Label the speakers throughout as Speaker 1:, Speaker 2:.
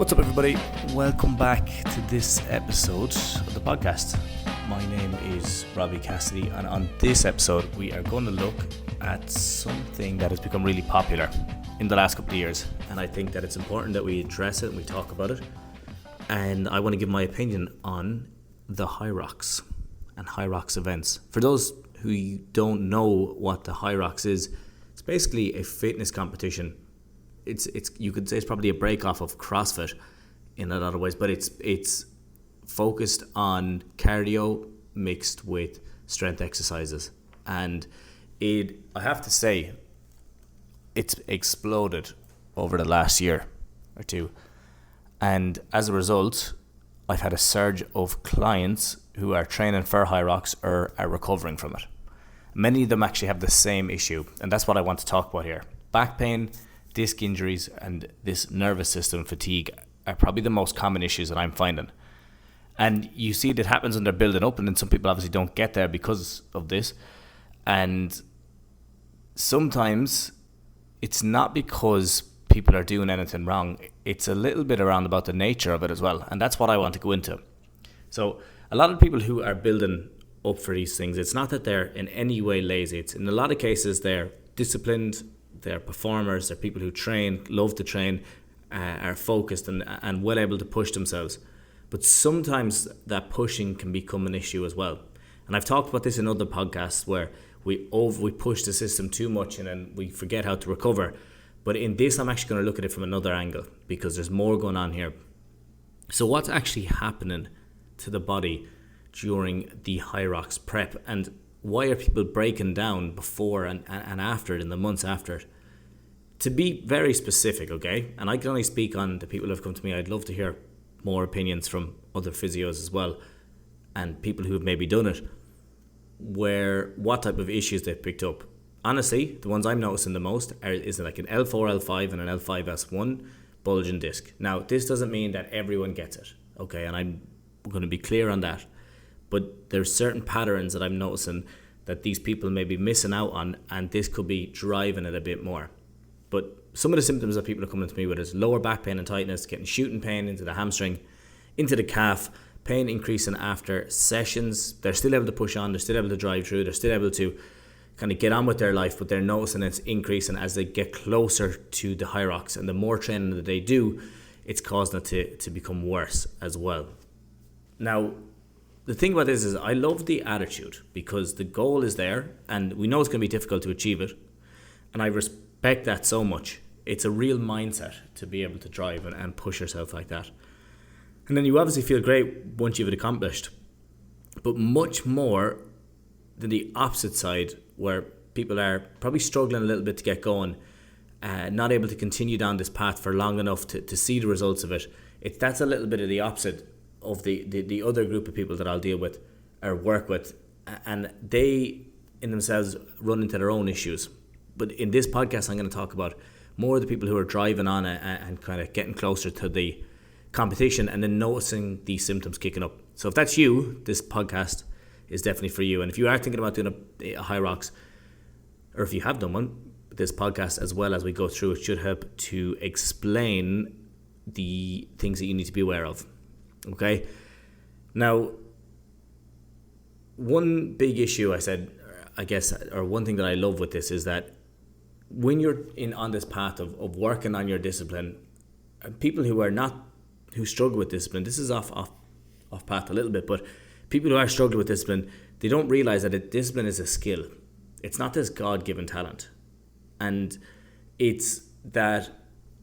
Speaker 1: What's up, everybody? Welcome back to this episode of the podcast. My name is Robbie Cassidy, and on this episode, we are going to look at something that has become really popular in the last couple of years. And I think that it's important that we address it and we talk about it. And I want to give my opinion on the Hyrox and Hyrox events. For those who don't know what the Hyrox is, it's basically a fitness competition. It's you could say it's probably a break off of CrossFit in a lot of ways, but it's focused on cardio mixed with strength exercises, and I have to say it's exploded over the last year or two, and as a result I've had a surge of clients who are training for Hyrox or are recovering from it. Many of them actually have the same issue, and that's what I want to talk about here. Back pain, disc injuries, and this nervous system fatigue are probably the most common issues that I'm finding. And you see that happens when they're building up, and then some people obviously don't get there because of this. And sometimes it's not because people are doing anything wrong. It's a little bit around about the nature of it as well. And that's what I want to go into. So a lot of people who are building up for these things, it's not that they're in any way lazy. It's in a lot of cases they're disciplined, they're performers, they're people who train, love to train, are focused and well able to push themselves. But sometimes that pushing can become an issue as well. And I've talked about this in other podcasts where we push the system too much and then we forget how to recover. But in this, I'm actually going to look at it from another angle because there's more going on here. So what's actually happening to the body during the Hyrox prep, and why are people breaking down before and after it, in the months after it? To be very specific, okay, and I can only speak on the people who have come to me. I'd love to hear more opinions from other physios as well, and people who have maybe done it, where what type of issues they've picked up. Honestly, the ones I'm noticing the most is like an L4, L5 and an L5S1 bulging disc. Now, this doesn't mean that everyone gets it, okay, and I'm going to be clear on that. But there's certain patterns that I'm noticing that these people may be missing out on, and this could be driving it a bit more. But some of the symptoms that people are coming to me with is lower back pain and tightness, getting shooting pain into the hamstring, into the calf, pain increasing after sessions. They're still able to push on, they're still able to drive through, they're still able to kind of get on with their life, but they're noticing it's increasing as they get closer to the Hyrox. And the more training that they do, it's causing it to become worse as well. Now, the thing about this is I love the attitude because the goal is there and we know it's going to be difficult to achieve it. And I respect that so much. It's a real mindset to be able to drive and push yourself like that. And then you obviously feel great once you've accomplished. But much more than the opposite side, where people are probably struggling a little bit to get going, not able to continue down this path for long enough to see the results of it. That's a little bit of the opposite of the other group of people that I'll deal with or work with, and they in themselves run into their own issues. But in this podcast I'm going to talk about more of the people who are driving on and kind of getting closer to the competition and then noticing these symptoms kicking up. So if that's you, this podcast is definitely for you. And if you are thinking about doing a Hyrox, or if you have done one, this podcast as well as we go through it should help to explain the things that you need to be aware of. Okay, now one big issue or one thing that I love with this is that when you're on this path of working on your discipline, people who struggle with discipline, this is off path a little bit, but people who are struggling with discipline, they don't realize that discipline is a skill. It's not this God-given talent, and it's that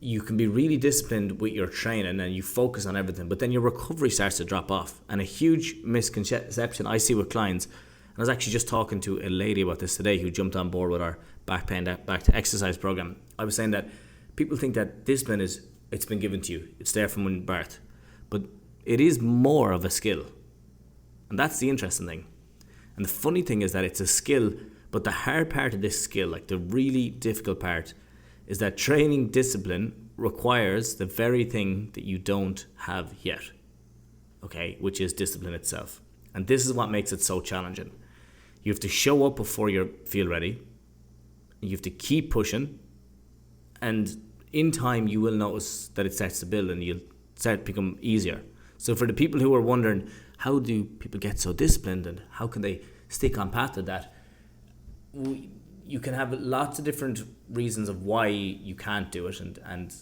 Speaker 1: you can be really disciplined with your training and you focus on everything, but then your recovery starts to drop off. And a huge misconception I see with clients, and I was actually just talking to a lady about this today who jumped on board with our back to exercise program. I was saying that people think that discipline it's been given to you, it's there from birth, but it is more of a skill, and that's the interesting thing. And the funny thing is that it's a skill, but the hard part of this skill, like the really difficult part, is that training discipline requires the very thing that you don't have yet, okay, which is discipline itself. And this is what makes it so challenging. You have to show up before you feel ready. You have to keep pushing, and in time you will notice that it starts to build and you'll start to become easier. So for the people who are wondering, how do people get so disciplined and how can they stick on path to that? You can have lots of different reasons of why you can't do it, and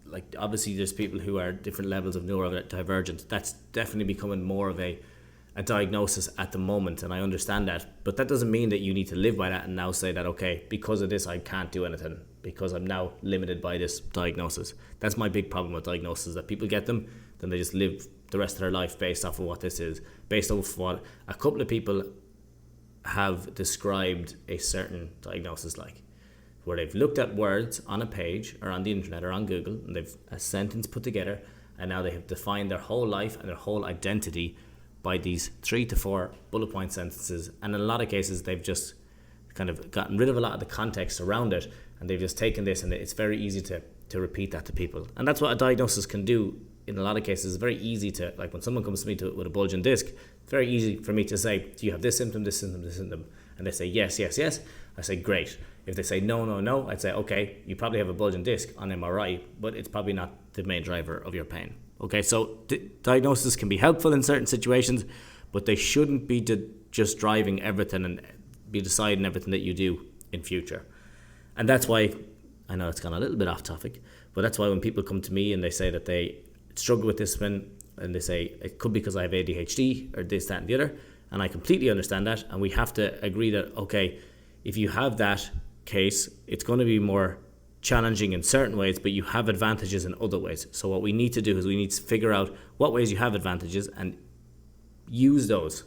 Speaker 1: like obviously there's people who are different levels of neurodivergent. That's definitely becoming more of a diagnosis at the moment, and I understand that, but that doesn't mean that you need to live by that and now say that, okay, because of this I can't do anything because I'm now limited by this diagnosis. That's my big problem with diagnoses, that people get them, then they just live the rest of their life based off of what this is, based off what a couple of people have described a certain diagnosis like, where they've looked at words on a page or on the internet or on Google, and they've a sentence put together, and now they have defined their whole life and their whole identity by these 3 to 4 bullet point sentences. And in a lot of cases they've just kind of gotten rid of a lot of the context around it, and they've just taken this, and it's very easy to repeat that to people. And that's what a diagnosis can do in a lot of cases. It's very easy to, like when someone comes to me with a bulging disc, it's very easy for me to say, do you have this symptom, this symptom, this symptom? And they say yes, yes, yes. I say great. If they say no, no, no, I'd say okay, you probably have a bulging disc on MRI, but it's probably not the main driver of your pain. Okay, so diagnosis can be helpful in certain situations, but they shouldn't be just driving everything and be deciding everything that you do in future. And that's why, I know it's gone a little bit off topic, but that's why when people come to me and they say that they struggle with discipline, and they say it could be because I have ADHD or this, that and the other, and I completely understand that, and we have to agree that, okay, if you have that case, it's going to be more challenging in certain ways, but you have advantages in other ways. So what we need to do is we need to figure out what ways you have advantages and use those,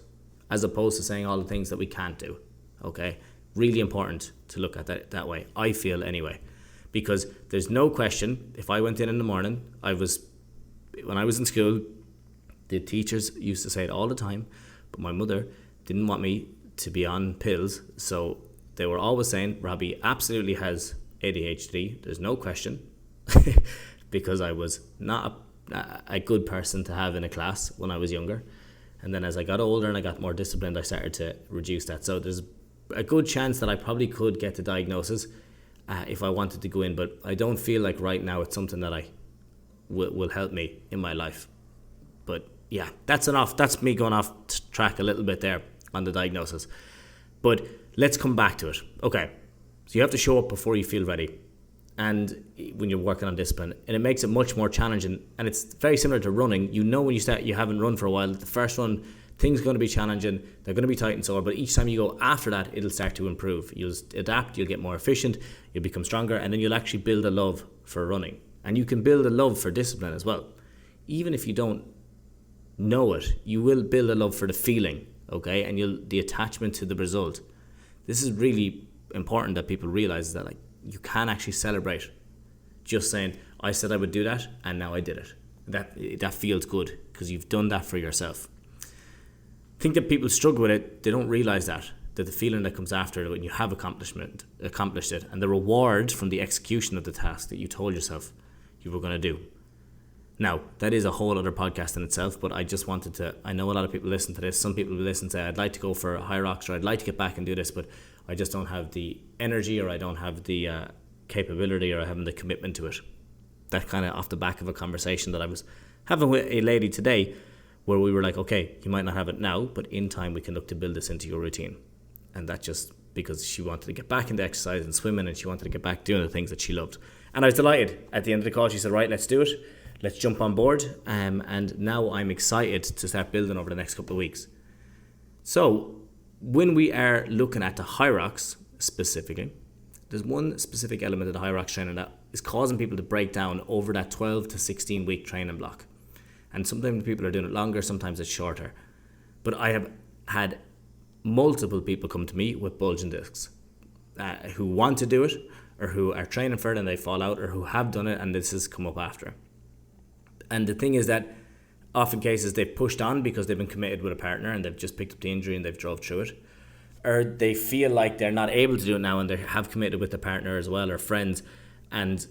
Speaker 1: as opposed to saying all the things that we can't do. Okay, really important to look at that way, I feel anyway, because there's no question, if I went in the morning, when I was in school, the teachers used to say it all the time, but my mother didn't want me to be on pills, so they were always saying Robbie absolutely has ADHD, there's no question, because I was not a good person to have in a class when I was younger. And then as I got older and I got more disciplined, I started to reduce that. So there's a good chance that I probably could get the diagnosis if I wanted to go in, but I don't feel like right now it's something that will help me in my life. But yeah, that's enough. That's me going off track a little bit there on the diagnosis. But let's come back to it. Okay, so you have to show up before you feel ready, and when you're working on discipline, and it makes it much more challenging. And it's very similar to running. You know, when you start, you haven't run for a while, the first run, things are going to be challenging, they're going to be tight and sore, but each time you go after that, it'll start to improve. You'll adapt, you'll get more efficient, you'll become stronger, and then you'll actually build a love for running. And you can build a love for discipline as well. Even if you don't know it, you will build a love for the feeling, okay, and the attachment to the result. This is really important that people realize, that like you can actually celebrate just saying, I said I would do that and now I did it. That feels good because you've done that for yourself. I think that people struggle with it. They don't realize that the feeling that comes after it when you have accomplished it, and the reward from the execution of the task that you told yourself you were going to do. Now, that is a whole other podcast in itself, but I just wanted to, I know a lot of people listen to this. Some people will listen and say, I'd like to go for a Hyrox, or I'd like to get back and do this, but I just don't have the energy, or I don't have the capability, or I haven't the commitment to it. That kind of off the back of a conversation that I was having with a lady today, where we were like, okay, you might not have it now, but in time we can look to build this into your routine. And that just because she wanted to get back into exercise and swimming, and she wanted to get back doing the things that she loved. And I was delighted. At the end of the call, she said, right, let's do it. Let's jump on board. And now I'm excited to start building over the next couple of weeks. So when we are looking at the Hyrox specifically, there's one specific element of the Hyrox training that is causing people to break down over that 12 to 16 week training block. And sometimes people are doing it longer, sometimes it's shorter. But I have had multiple people come to me with bulging discs who want to do it, or who are training for it and they fall out, or who have done it and this has come up after. And the thing is that often cases they've pushed on because they've been committed with a partner and they've just picked up the injury and they've drove through it. Or they feel like they're not able to do it now and they have committed with a partner as well, or friends, and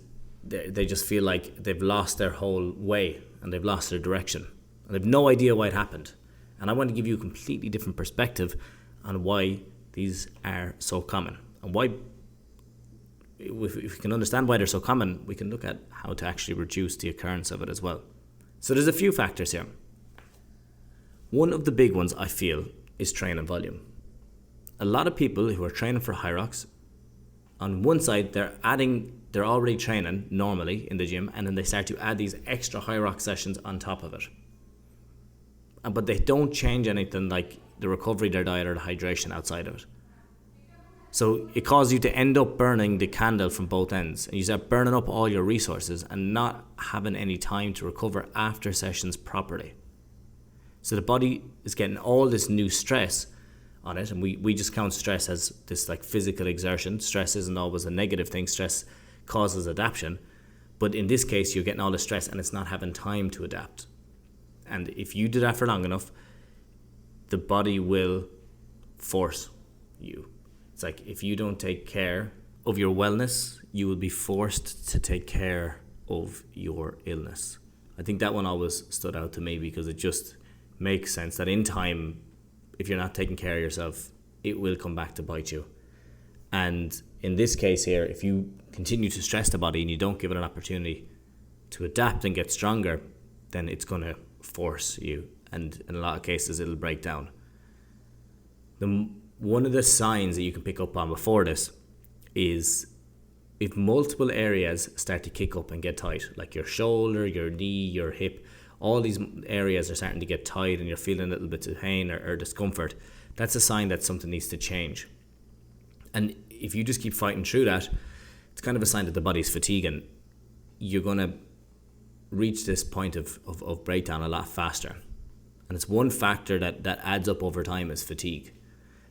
Speaker 1: they just feel like they've lost their whole way and they've lost their direction. And they've no idea why it happened. And I want to give you a completely different perspective on why these are so common, and why, if we can understand why they're so common, we can look at how to actually reduce the occurrence of it as well. So there's a few factors here. One of the big ones I feel is training volume. A lot of people who are training for Hyrox, on one side they're already training normally in the gym, and then they start to add these extra Hyrox sessions on top of it. But they don't change anything like the recovery, their diet, or the hydration outside of it. So it causes you to end up burning the candle from both ends, and you start burning up all your resources and not having any time to recover after sessions properly. So the body is getting all this new stress on it, and we just count stress as this like physical exertion. Stress isn't always a negative thing. Stress causes adaptation, but in this case you're getting all the stress and it's not having time to adapt. And if you do that for long enough, the body will force you. It's like if you don't take care of your wellness, you will be forced to take care of your illness. I think that one always stood out to me because it just makes sense that in time, if you're not taking care of yourself, it will come back to bite you. And in this case here, if you continue to stress the body and you don't give it an opportunity to adapt and get stronger, then it's going to force you. And in a lot of cases, it'll break down. One of the signs that you can pick up on before this is if multiple areas start to kick up and get tight, like your shoulder, your knee, your hip, all these areas are starting to get tight and you're feeling a little bit of pain or discomfort, that's a sign that something needs to change. And if you just keep fighting through that, it's kind of a sign that the body's fatiguing. You're going to reach this point of breakdown a lot faster. And it's one factor that adds up over time is fatigue.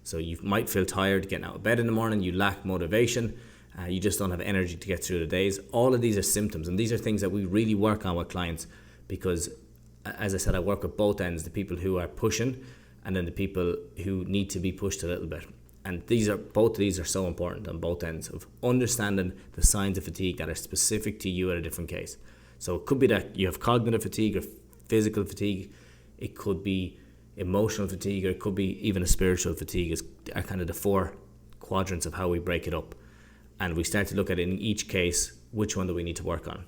Speaker 1: So you might feel tired getting out of bed in the morning, you lack motivation, you just don't have energy to get through the days. All of these are symptoms, and these are things that we really work on with clients because, as I said, I work with both ends, the people who are pushing and then the people who need to be pushed a little bit. And both of these are so important on both ends of understanding the signs of fatigue that are specific to you at a different case. So it could be that you have cognitive fatigue or physical fatigue. It could be emotional fatigue, or it could be even a spiritual fatigue, are kind of the four quadrants of how we break it up. And we start to look at it in each case, which one do we need to work on.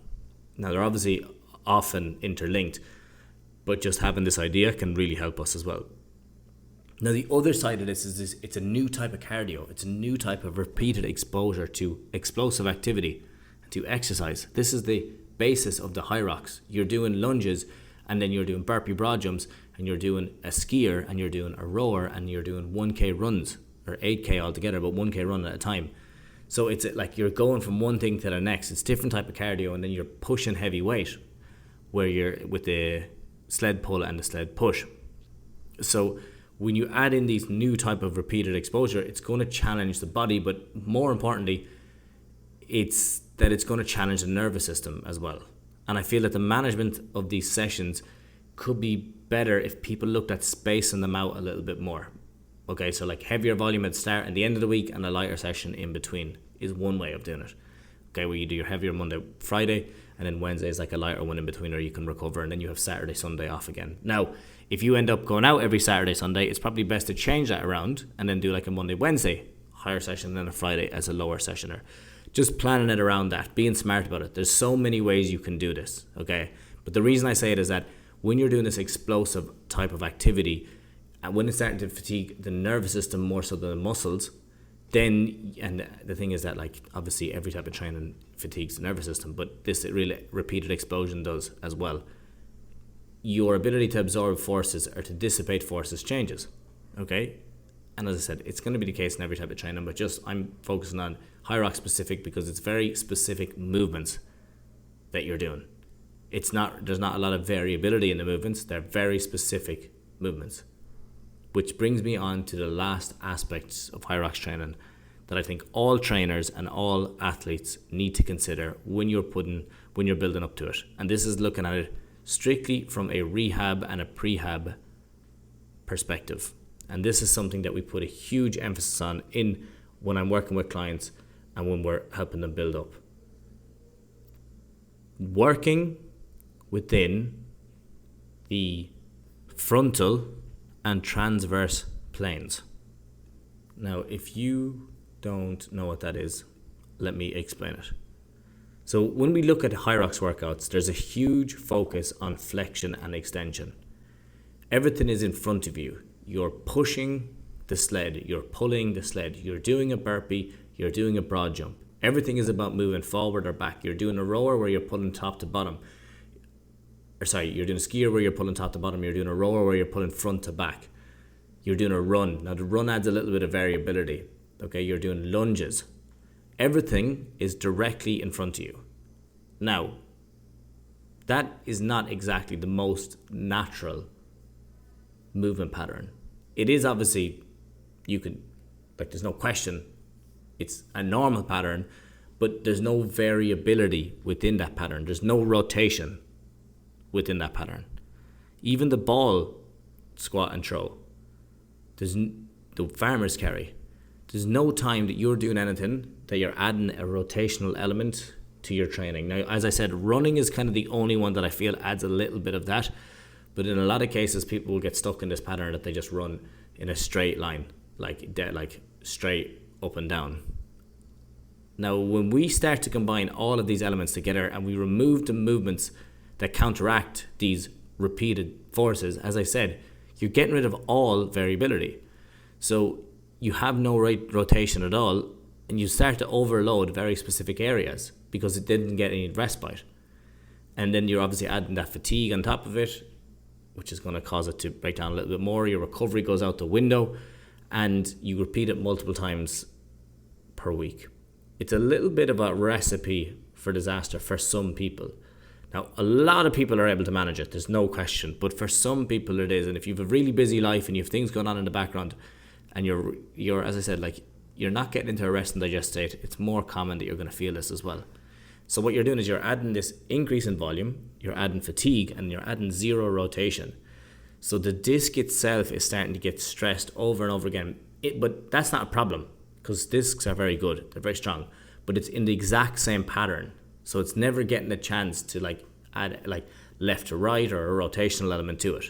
Speaker 1: Now, they're obviously often interlinked, but just having this idea can really help us as well. Now, the other side of this is it's a new type of cardio. It's a new type of repeated exposure to explosive activity, to exercise. This is the basis of the Hyrox. You're doing lunges, and then you're doing burpee broad jumps, and you're doing a skier, and you're doing a rower, and you're doing 1K runs, or 8K altogether, but 1K run at a time. So it's like you're going from one thing to the next. It's different type of cardio, and then you're pushing heavy weight, where you're with the sled pull and the sled push. So when you add in these new type of repeated exposure, it's going to challenge the body, but more importantly, it's going to challenge the nervous system as well. And I feel that the management of these sessions could be better if people looked at spacing them out a little bit more. Okay, so like heavier volume at the start and the end of the week and a lighter session in between is one way of doing it. Okay, where you do your heavier Monday, Friday, and then Wednesday is like a lighter one in between, or you can recover, and then you have Saturday, Sunday off again. Now, if you end up going out every Saturday, Sunday, it's probably best to change that around and then do like a Monday, Wednesday higher session, and then a Friday as a lower session, or just planning it around that, being smart about it. There's so many ways you can do this, okay? But the reason I say it is that when you're doing this explosive type of activity, and when it's starting to fatigue the nervous system more so than the muscles, then, and the thing is that like obviously every type of training fatigues the nervous system, but this really repeated explosion does as well. Your ability to absorb forces or to dissipate forces changes, okay? And as I said, it's going to be the case in every type of training, but just I'm focusing on Hyrox specific because it's very specific movements that you're doing. There's not a lot of variability in the movements. They're very specific movements, which brings me on to the last aspects of Hyrox training that I think all trainers and all athletes need to consider when you're building up to it. And this is looking at it strictly from a rehab and a prehab perspective. And this is something that we put a huge emphasis on in when I'm working with clients and when we're helping them build up. Working within the frontal and transverse planes. Now, if you don't know what that is, let me explain it. So when we look at Hyrox workouts, there's a huge focus on flexion and extension. Everything is in front of you. You're pushing the sled, you're pulling the sled, you're doing a burpee, you're doing a broad jump. Everything is about moving forward or back. You're doing a rower where you're pulling top to bottom. You're doing a skier where you're pulling top to bottom. You're doing a rower where you're pulling front to back. You're doing a run. Now the run adds a little bit of variability. Okay, you're doing lunges. Everything is directly in front of you. Now, that is not exactly the most natural movement pattern. It is obviously, there's no question, it's a normal pattern, but there's no variability within that pattern. There's no rotation within that pattern. Even the ball squat and throw, the farmer's carry, there's no time that you're doing anything that you're adding a rotational element to your training. Now, as I said, running is kind of the only one that I feel adds a little bit of that, but in a lot of cases, people will get stuck in this pattern that they just run in a straight line, like straight up and down. Now, when we start to combine all of these elements together and we remove the movements that counteract these repeated forces, as I said, you're getting rid of all variability. So you have no rotation at all, and you start to overload very specific areas because it didn't get any respite. And then you're obviously adding that fatigue on top of it, which is going to cause it to break down a little bit more. Your recovery goes out the window, and you repeat it multiple times per week. It's a little bit of a recipe for disaster for some people. Now, a lot of people are able to manage it, there's no question, but for some people it is. And if you have a really busy life and you have things going on in the background, and you're as I said, you're not getting into a rest and digest state, it's more common that you're going to feel this as well. So what you're doing is you're adding this increase in volume, you're adding fatigue, and you're adding zero rotation. So the disc itself is starting to get stressed over and over again. But that's not a problem, because discs are very good, they're very strong, but it's in the exact same pattern. So it's never getting a chance to add left to right or a rotational element to it.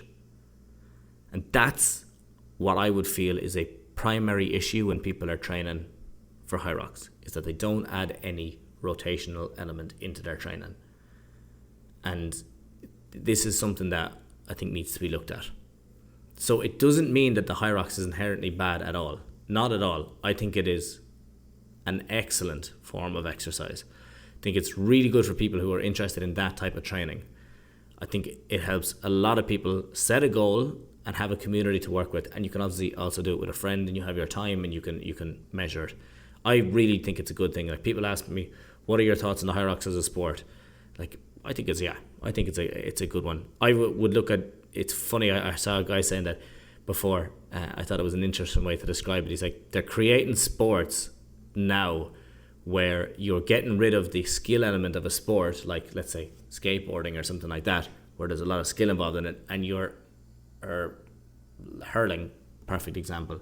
Speaker 1: And that's what I would feel is a primary issue when people are training for Hyrox, is that they don't add any rotational element into their training. And this is something that I think needs to be looked at. So it doesn't mean that the Hyrox is inherently bad at all. Not at all. I think it is an excellent form of exercise. I think it's really good for people who are interested in that type of training. I think it helps a lot of people set a goal and have a community to work with, and you can obviously also do it with a friend, and you have your time and you can measure it. I really think it's a good thing. Like, people ask me, what are your thoughts on the Hyrox as a sport? I think it's a good one. I would look at, it's funny, I saw a guy saying that before. I thought it was an interesting way to describe it. He's like, they're creating sports now where you're getting rid of the skill element of a sport, like let's say skateboarding or something like that, where there's a lot of skill involved in it, and or hurling, perfect example,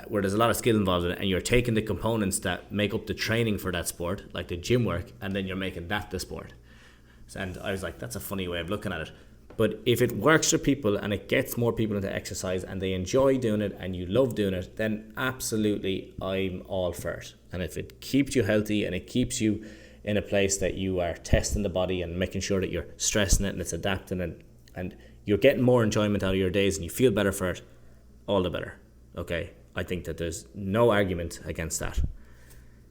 Speaker 1: where there's a lot of skill involved in it, and you're taking the components that make up the training for that sport, like the gym work, and then you're making that the sport. And I was like, that's a funny way of looking at it. But if it works for people and it gets more people into exercise and they enjoy doing it and you love doing it, then absolutely I'm all for it. And if it keeps you healthy and it keeps you in a place that you are testing the body and making sure that you're stressing it and it's adapting, and you're getting more enjoyment out of your days and you feel better for it, all the better. Okay, I think that there's no argument against that.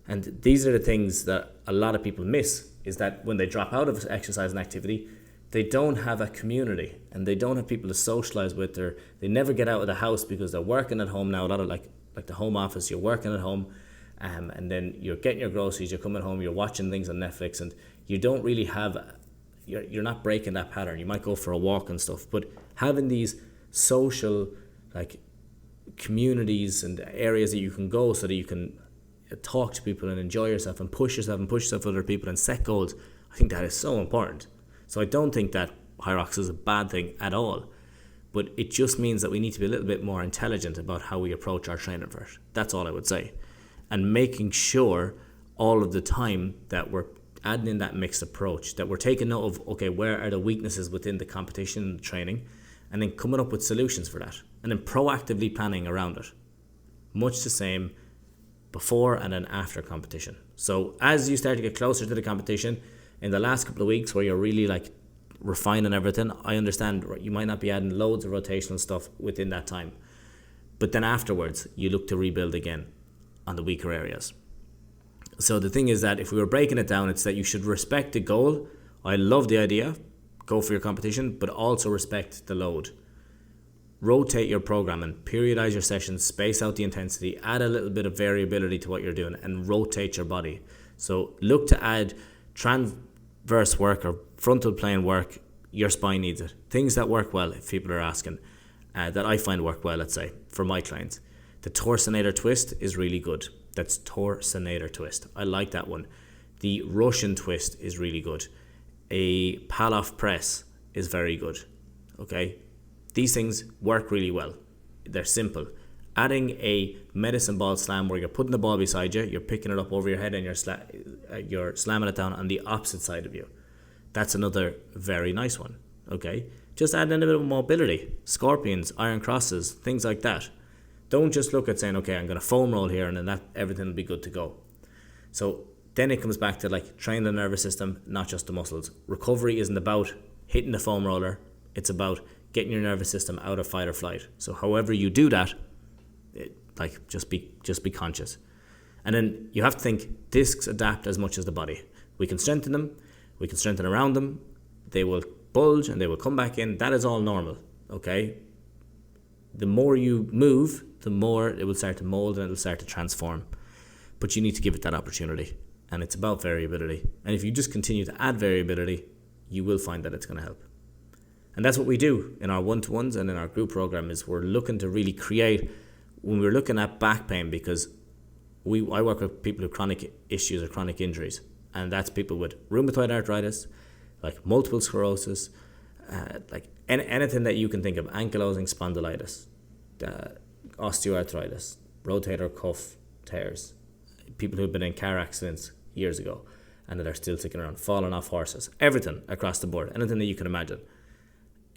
Speaker 1: And these are the things that a lot of people miss, is that when they drop out of exercise and activity, they don't have a community and they don't have people to socialize with. They never get out of the house because they're working at home now. A lot of like the home office, you're working at home, and then you're getting your groceries, you're coming home, you're watching things on Netflix, and you don't really have, you're not breaking that pattern. You might go for a walk and stuff, but having these social communities and areas that you can go so that you can talk to people and enjoy yourself and push yourself with other people and set goals, I think that is so important. So I don't think that Hyrox is a bad thing at all, but it just means that we need to be a little bit more intelligent about how we approach our training for it. That's all I would say. And making sure all of the time that we're adding in that mixed approach, that we're taking note of, okay, where are the weaknesses within the competition and the training, and then coming up with solutions for that, and then proactively planning around it. Much the same, before and then after competition. So as you start to get closer to the competition, in the last couple of weeks where you're really like refining everything, I understand you might not be adding loads of rotational stuff within that time. But then afterwards, you look to rebuild again on the weaker areas. So the thing is that if we were breaking it down, it's that you should respect the goal. I love the idea, go for your competition, but also respect the load. Rotate your programming, periodize your sessions, space out the intensity, add a little bit of variability to what you're doing, and rotate your body. So look to add transverse work or frontal plane work. Your spine needs it. Things that work well, if people are asking, that I find work well, let's say, for my clients. The torsionator twist is really good. That's torsionator twist. I like that one. The Russian twist is really good. A Pallof press is very good. Okay? These things work really well. They're simple. Adding a medicine ball slam where you're putting the ball beside you, you're picking it up over your head and you're slamming it down on the opposite side of you. That's another very nice one. Okay? Just add in a bit of mobility. Scorpions, iron crosses, things like that. Don't just look at saying, okay, I'm going to foam roll here and then everything will be good to go. So then it comes back to like train the nervous system, not just the muscles. Recovery isn't about hitting the foam roller. It's about getting your nervous system out of fight or flight. So however you do that, just be conscious. And then you have to think discs adapt as much as the body. We can strengthen them. We can strengthen around them. They will bulge and they will come back in. That is all normal. Okay. The more you move, the more it will start to mold and it will start to transform. But you need to give it that opportunity. And it's about variability. And if you just continue to add variability, you will find that it's going to help. And that's what we do in our one-to-ones and in our group program is we're looking to really create, when we're looking at back pain, because I work with people with chronic issues or chronic injuries. And that's people with rheumatoid arthritis, like multiple sclerosis, like anything that you can think of, ankylosing spondylitis, osteoarthritis, rotator cuff tears, people who've been in car accidents years ago and that are still sticking around, falling off horses, everything across the board, anything that you can imagine.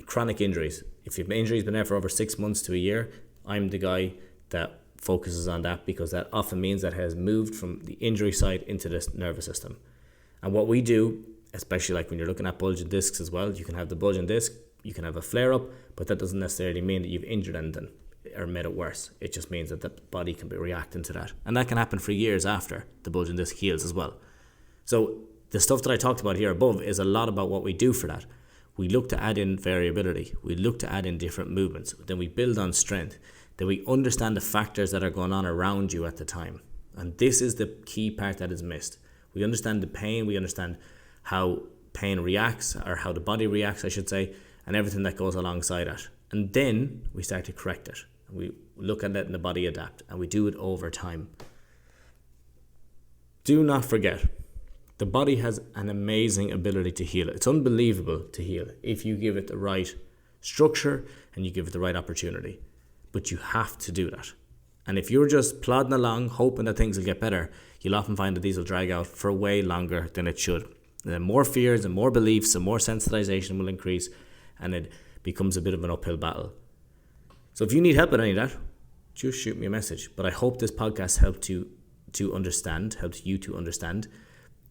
Speaker 1: Chronic injuries. If your injury's been there for over 6 months to a year, I'm the guy that focuses on that because that often means that has moved from the injury side into the nervous system. And what we do, especially like when you're looking at bulging discs as well, you can have the bulging disc, you can have a flare up, but that doesn't necessarily mean that you've injured anything or made it worse. It just means that the body can be reacting to that. And that can happen for years after the bulging disc heals as well. So the stuff that I talked about here above is a lot about what we do for that. We look to add in variability. We look to add in different movements. Then we build on strength. Then we understand the factors that are going on around you at the time. And this is the key part that is missed. We understand the pain. We understand how pain reacts, or how the body reacts, I should say, and everything that goes alongside it. And then we start to correct it. We look at letting the body adapt, and we do it over time. Do not forget, the body has an amazing ability to heal. It's unbelievable to heal if you give it the right structure and you give it the right opportunity. But you have to do that. And if you're just plodding along, hoping that things will get better, you'll often find that these will drag out for way longer than it should. And then more fears and more beliefs and more sensitization will increase, and it becomes a bit of an uphill battle. So if you need help with any of that, just shoot me a message. But I hope this podcast helped you to understand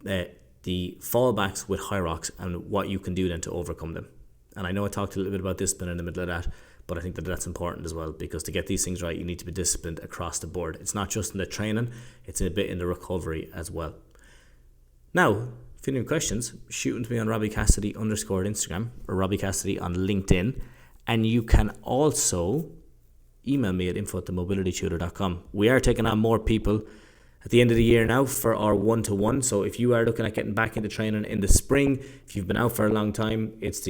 Speaker 1: the fallbacks with Hyrox and what you can do then to overcome them. And I know I talked a little bit about discipline in the middle of that, but I think that that's important as well, because to get these things right, you need to be disciplined across the board. It's not just in the training, it's a bit in the recovery as well. Now, if you have any questions, shoot them to me on Robbie Cassidy _ Instagram, or Robbie Cassidy on LinkedIn. And you can also email me at info@themobilitytutor.com. We are taking on more people at the end of the year now for our one-to-one. So if you are looking at getting back into training in the spring, if you've been out for a long time, it's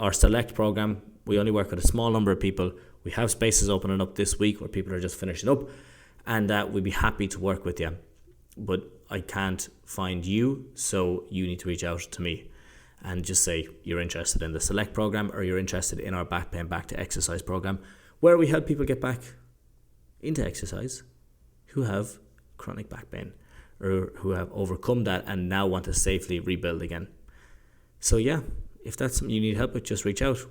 Speaker 1: our select program. We only work with a small number of people. We have spaces opening up this week where people are just finishing up, and we'd be happy to work with you. But I can't find you, so you need to reach out to me and just say you're interested in the select program or you're interested in our back pain back to exercise program, where we help people get back into exercise who have chronic back pain or who have overcome that and now want to safely rebuild again. So yeah, if that's something you need help with, just reach out.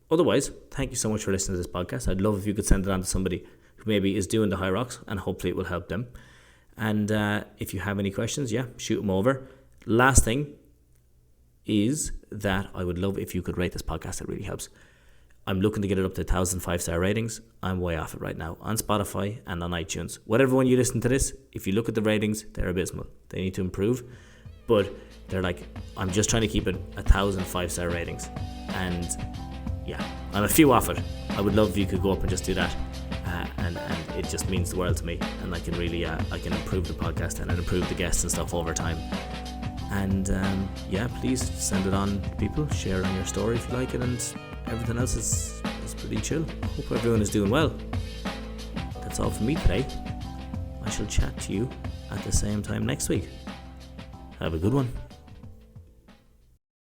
Speaker 1: Otherwise, thank you so much for listening to this podcast. I'd love if you could send it on to somebody who maybe is doing the Hyrox, and hopefully it will help them. And if you have any questions, shoot them over. Last thing is that I would love if you could rate this podcast. It really helps. I'm looking to get it up to 1,000 5-star ratings. I'm way off it right now on Spotify and on iTunes. Whatever one you listen to this, if you look at the ratings, they're abysmal. They need to improve. But they're like, I'm just trying to keep it 1,000 5-star ratings. And I'm a few off it. I would love if you could go up and just do that. And it just means the world to me. And I can really, I can improve the podcast and improve the guests and stuff over time. And please send it on to people. Share it on your story if you like it. And everything else is pretty chill. Hope everyone is doing well. That's all from me today. I shall chat to you at the same time next week. Have a good one.